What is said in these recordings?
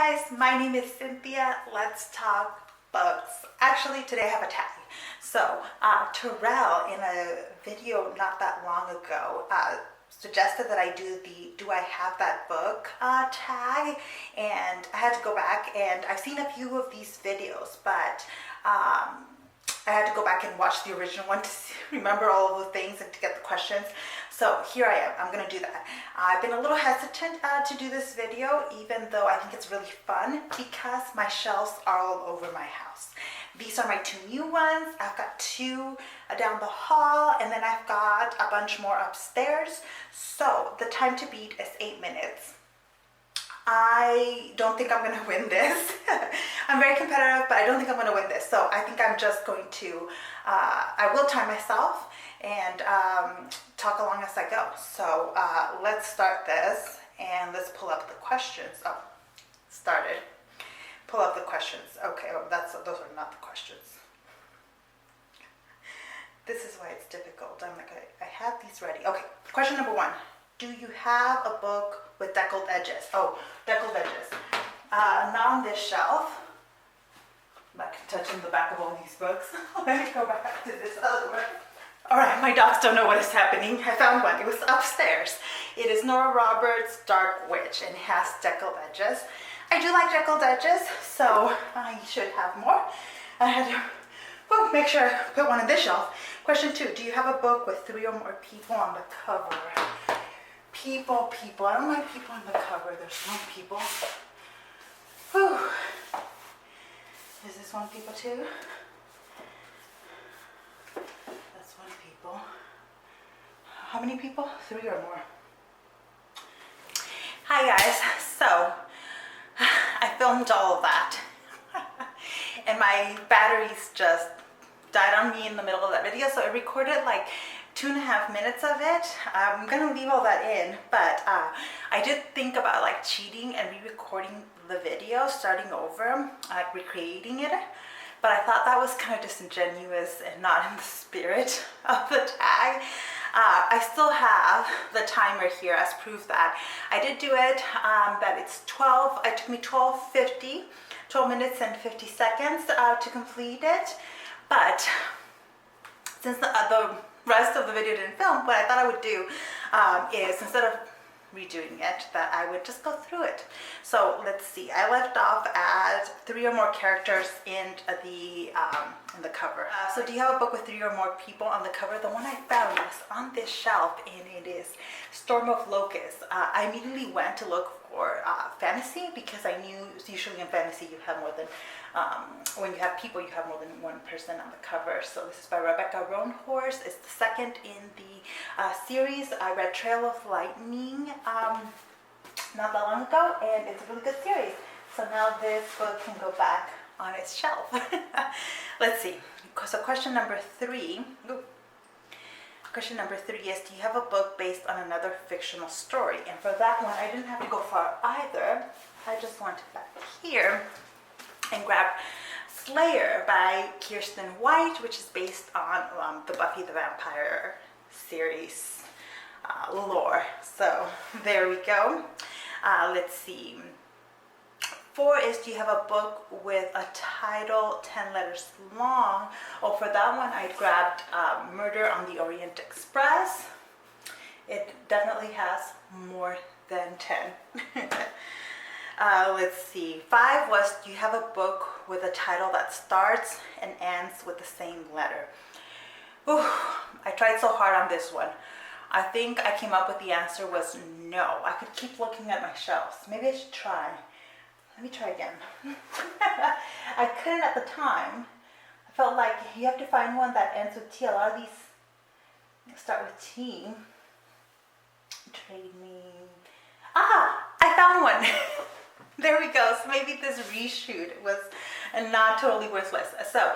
guys, my name is Cynthia. Let's talk books. Actually, today I have a tag. So, Terrell in a video not that long ago suggested that I do the Do I Have That Book tag, and I had to go back, and I've seen a few of these videos, but I had to go back and watch the original one to remember all of the things and to get the questions. So here I am. I'm going to do that. I've been a little hesitant to do this video, even though I think it's really fun, because my shelves are all over my house. These are my two new ones. I've got two down the hall, and then I've got a bunch more upstairs. So the time to beat is 8 minutes. I don't think I'm going to win this. I'm very competitive, but I don't think I'm going to win this. So I think I'm just going to, I will time myself and talk along as I go. So let's start this, and let's pull up the questions. Oh, started. Pull up the questions. Okay, well, those are not the questions. This is why it's difficult. I'm like, I had these ready. Okay, question number 1. Do you have a book with deckled edges? Oh, deckled edges. Not on this shelf. I'm not touching the back of all these books. Let me go back to this other one. All right, my dogs don't know what is happening. I found one. It was upstairs. It is Nora Roberts' Dark Witch, and it has deckled edges. I do like deckled edges, so I should have more. I had to make sure I put one on this shelf. Question 2, do you have a book with 3 or more people on the cover? People. I don't like people on the cover. There's no people. Whew. Is this one people too? That's one people. How many people? 3 or more. Hi guys. So, I filmed all of that. And my batteries just died on me in the middle of that video. So I recorded like 2.5 minutes of it. I'm gonna leave all that in, but I did think about like cheating and re-recording the video, starting over, recreating it, but I thought that was kind of disingenuous and not in the spirit of the tag. I still have the timer here as proof that I did do it, that it's 12, it took me 12 minutes and 50 seconds to complete it, but since the rest of the video didn't film, what I thought I would do is, instead of redoing it, that I would just go through it. So let's see, I left off at 3 or more characters in the cover. So do you have a book with 3 or more people on the cover? The one I found was on this shelf, and it is Storm of Locusts. I immediately went to look for fantasy, because I knew usually in fantasy you have more than, when you have people, you have more than one person on the cover. So this is by Rebecca Roanhorse. It's the second in the series. I read Trail of Lightning not that long ago, and it's a really good series. So now this book can go back on its shelf. Let's see. So question number 3. Question number 3 is, do you have a book based on another fictional story? And for that one, I didn't have to go far either. I just went back here and grabbed Slayer by Kirsten White, which is based on the Buffy the Vampire series lore. So there we go. Let's see. 4 is, do you have a book with a title 10 letters long? Oh, for that one, I grabbed Murder on the Orient Express. It definitely has more than 10. Let's see. 5 was, do you have a book with a title that starts and ends with the same letter? Ooh, I tried so hard on this one. I think I came up with the answer was no. I could keep looking at my shelves. Maybe I should try. Let me try again. I couldn't at the time. I felt like you have to find one that ends with T. A lot of these start with T. Trade me. Ah, I found one. There we go. So maybe this reshoot was not totally worthless. So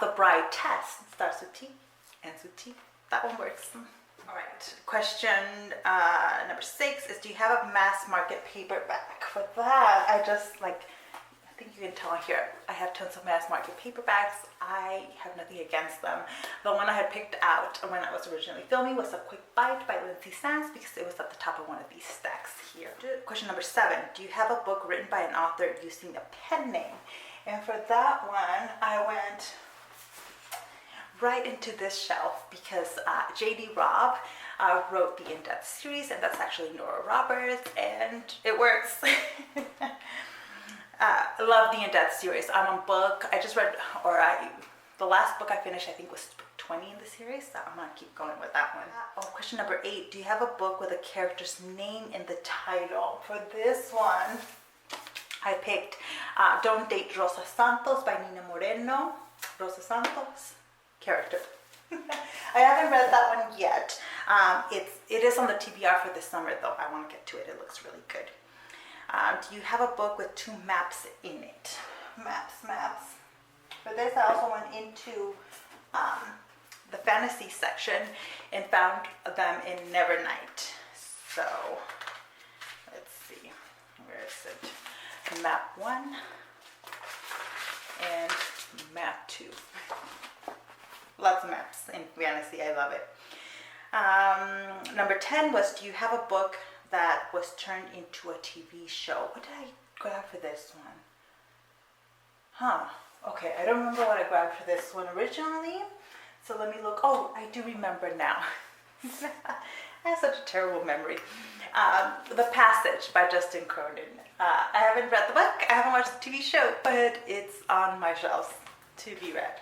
The Bride Test starts with T, ends with T. That one works. All right, question number 6 is, do you have a Mass Market Paperback? For that, I just like think you can tell here I have tons of Mass Market Paperbacks. I have nothing against them. The one I had picked out when I was originally filming was A Quick Bite by Lindsay Sands because it was at the top of one of these stacks here. Question number 7. Do you have a book written by an author using a pen name? And for that one, I went right into this shelf because J.D. Robb wrote the In-Depth series, and that's actually Nora Roberts, and it works. I love the In-Depth series. I'm on book, I just read, the last book I finished I think was book 20 in the series, so I'm gonna keep going with that one. Question number 8, do you have a book with a character's name in the title? For this one, I picked Don't Date Rosa Santos by Nina Moreno. Rosa Santos, character. I haven't read that one yet. It is on the TBR for this summer though. I want to get to it. It looks really good. Do you have a book with 2 maps in it? Maps. For this, I also went into the fantasy section and found them in Nevernight. So, let's see. Where is it? Map 1 and map 2. Lots of maps in fantasy. I love it. Number 10 was, do you have a book that was turned into a TV show? What did I grab for this one? Okay, I don't remember what I grabbed for this one originally. So let me look. Oh, I do remember now. I have such a terrible memory. The Passage by Justin Cronin. I haven't read the book. I haven't watched the TV show, but it's on my shelves to be read.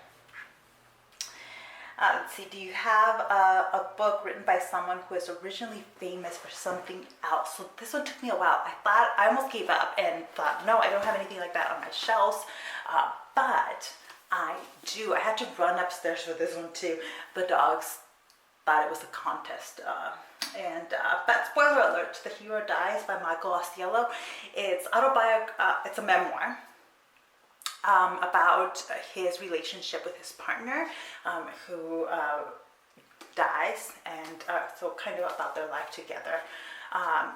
Let's see, do you have a book written by someone who is originally famous for something else? So this one took me a while. I almost gave up and thought, no, I don't have anything like that on my shelves. But I do. I had to run upstairs for this one too. The dogs thought it was a contest. But spoiler alert, The Hero Dies by Michael Osiello. It's it's a memoir. About his relationship with his partner who dies, and so kind of about their life together.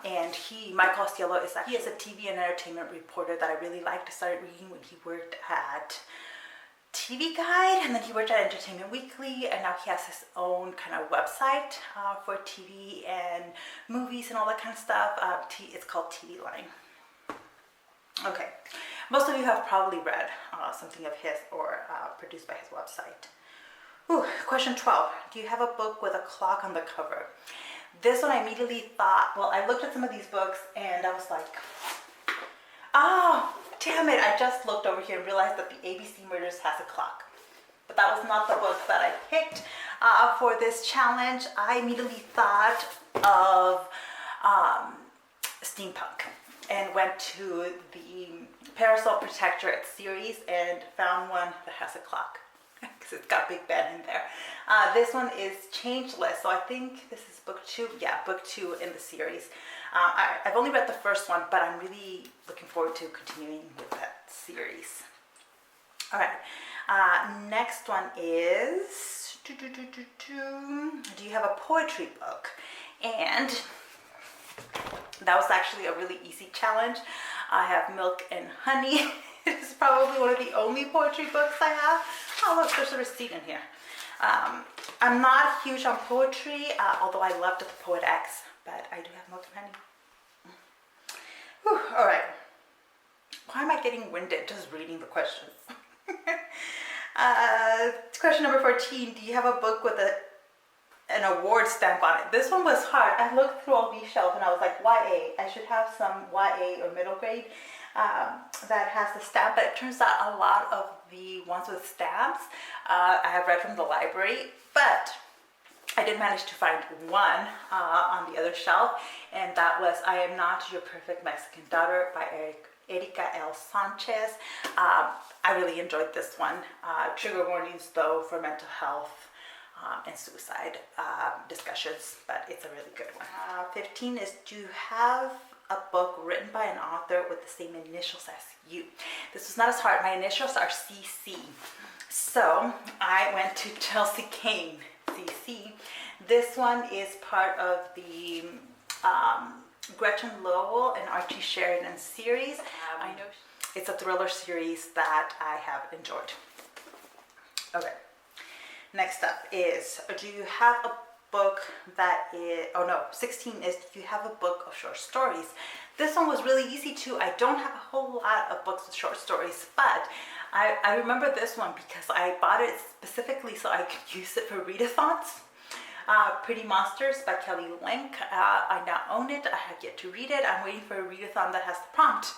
And Michael Osiello is a TV and entertainment reporter that I really liked. I started reading when he worked at TV Guide, and then he worked at Entertainment Weekly, and now he has his own kind of website for TV and movies and all that kind of stuff. It's called TV Line. Okay, most of you have probably read something of his or produced by his website. Ooh, question 12. Do you have a book with a clock on the cover? This one I immediately thought, well, I looked at some of these books and I was like, oh, damn it. I just looked over here and realized that the ABC Murders has a clock. But that was not the book that I picked for this challenge. I immediately thought of steampunk, and went to the Parasol Protectorate series and found one that has a clock because it's got Big Ben in there. This one is Changeless, so I think this is book 2. Yeah, book 2 in the series. I've only read the first one, but I'm really looking forward to continuing with that series. All right, next one is, do you have a poetry book? And that was actually a really easy challenge. I have Milk and Honey. It's probably one of the only poetry books I have. Oh look, there's a receipt in here. I'm not huge on poetry, although I loved the Poet X, but I do have Milk and Honey. Whew, all right. Why am I getting winded just reading the questions? Question number 14. Do you have a book with an award stamp on it? This one was hard. I looked through all these shelves and I was like, YA. I should have some YA or middle grade that has the stamp, but it turns out a lot of the ones with stamps I have read from the library, but I did manage to find one on the other shelf, and that was I Am Not Your Perfect Mexican Daughter by Erika L. Sanchez. I really enjoyed this one. Trigger warnings though for mental health and suicide discussions, but it's a really good one. 15 is, do you have a book written by an author with the same initials as you? This was not as hard. My initials are CC. So I went to Chelsea Kane, CC. This one is part of the Gretchen Lowell and Archie Sheridan series. It's a thriller series that I have enjoyed. Okay, next up is, do you have a book that is, oh no, 16 is, do you have a book of short stories? This one was really easy too. I don't have a whole lot of books with short stories, but I remember this one because I bought it specifically so I could use it for readathons. Pretty Monsters by Kelly Link. I now own it. I have yet to read it. I'm waiting for a readathon that has the prompt.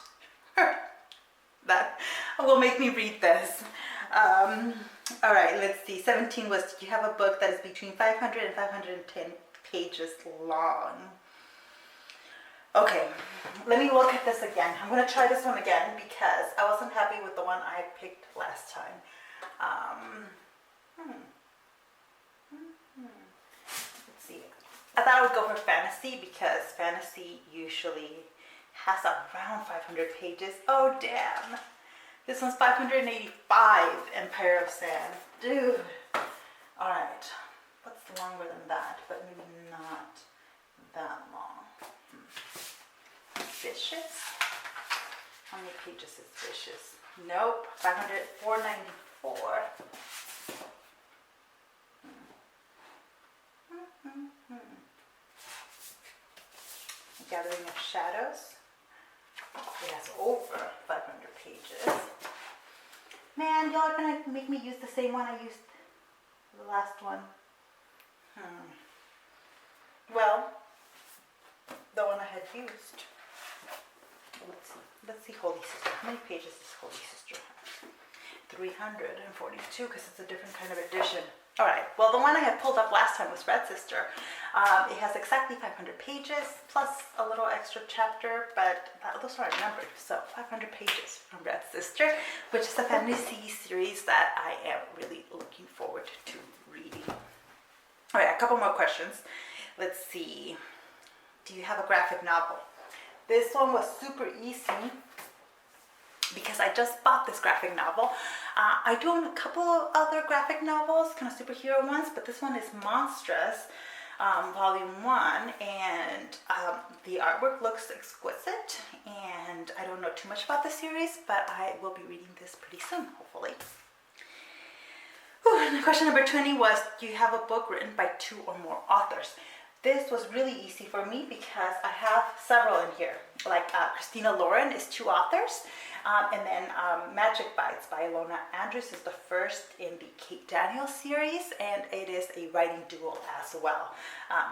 That will make me read this. All right, let's see. 17 was, do you have a book that is between 500 and 510 pages long? Okay, let me look at this again. I'm going to try this one again because I wasn't happy with the one I picked last time. Let's see. I thought I would go for fantasy because fantasy usually has around 500 pages. Oh, damn. This one's 585, Empire of Sand. Dude. All right. What's longer than that? But maybe not that long. Vicious? How many pages is Vicious? Nope. 494. Gathering of Shadows. It has over 500 pages. Man, y'all are gonna make me use the same one I used for the last one. Well, the one I had used. Let's see Holy Sister. How many pages does Holy Sister have? 342, because it's a different kind of edition. All right, well, the one I had pulled up last time was Red Sister. It has exactly 500 pages, plus a little extra chapter, but those aren't numbered. So 500 pages from Red Sister, which is a fantasy series that I am really looking forward to reading. All right, a couple more questions. Let's see. Do you have a graphic novel? This one was super easy because I just bought this graphic novel. I do own a couple of other graphic novels, kind of superhero ones, but this one is Monstrous, Volume 1, and the artwork looks exquisite, and I don't know too much about the series, but I will be reading this pretty soon, hopefully. And question number 20 was, do you have a book written by 2 or more authors? This was really easy for me because I have several in here. Like Christina Lauren is 2 authors. And then Magic Bites by Ilona Andrews is the first in the Kate Daniels series. And it is a writing duo as well.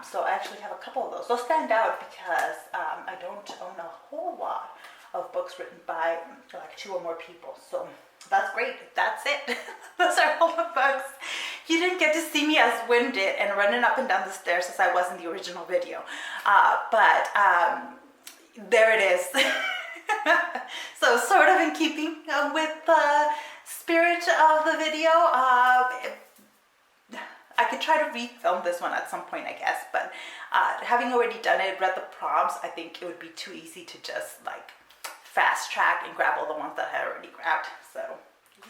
So I actually have a couple of those. Those stand out because I don't own a whole lot of books written by like 2 or more people. So that's great. That's it. Those are all the books. You didn't get to see me as winded and running up and down the stairs as I was in the original video. But there it is. So sort of in keeping with the spirit of the video. I could try to refilm this one at some point, I guess. But having already done it, read the prompts, I think it would be too easy to just like fast track and grab all the ones that I had already grabbed.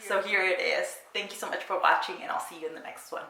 So here it is. Thank you so much for watching, and I'll see you in the next one.